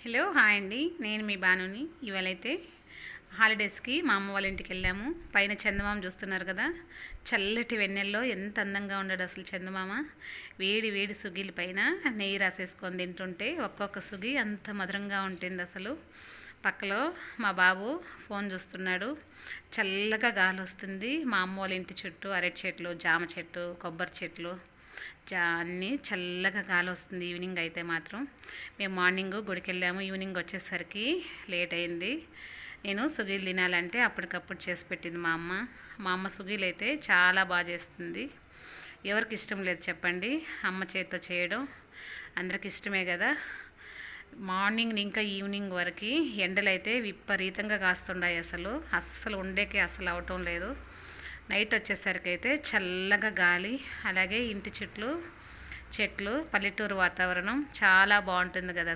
Hello hi అండి, నేను మీ బానుని. ఇవాళైతే హాలిడేస్కి మా అమ్మ వాళ్ళ ఇంటికి వెళ్ళాము. పైన చందమామ చూస్తున్నారు కదా, చల్లటి వెన్నెల్లో ఎంత అందంగా ఉన్నాడు అసలు చందమామ. వేడి వేడి సుగిలి పైన నెయ్యి రాసేసుకొని తింటుంటే ఒక్కొక్క సుగి అంత మధురంగా ఉంటుంది అసలు. పక్కలో మా బాబు ఫోన్ చూస్తున్నాడు. చల్లగా గాలి వస్తుంది. మా అమ్మ వాళ్ళ ఇంటి చుట్టూ అరటి చెట్లు, జామ చెట్టు, కొబ్బరి చెట్లు, అన్నీ చల్లగా గాలి వస్తుంది. ఈవినింగ్ అయితే మాత్రం మేము మార్నింగ్ గుడికి వెళ్ళాము. ఈవినింగ్ వచ్చేసరికి లేట్ అయింది. నేను సుగీలు తినాలంటే అప్పటికప్పుడు చేసి పెట్టింది మా అమ్మ. మా అమ్మ సుగీలు అయితే చాలా బాగా చేస్తుంది. ఎవరికి ఇష్టం లేదు చెప్పండి అమ్మ చేతితో చేయడం? అందరికి ఇష్టమే కదా. మార్నింగ్ ఇంకా ఈవినింగ్ వరకు ఎండలు అయితే విపరీతంగా కాస్తున్నాయి. అస్సలు ఉండేకే అసలు అవటం లేదు. నైట్ వచ్చేసరికి అయితే చల్లగా గాలి, అలాగే ఇంటి చెట్లు, పల్లెటూరు వాతావరణం చాలా బాగుంటుంది కదా.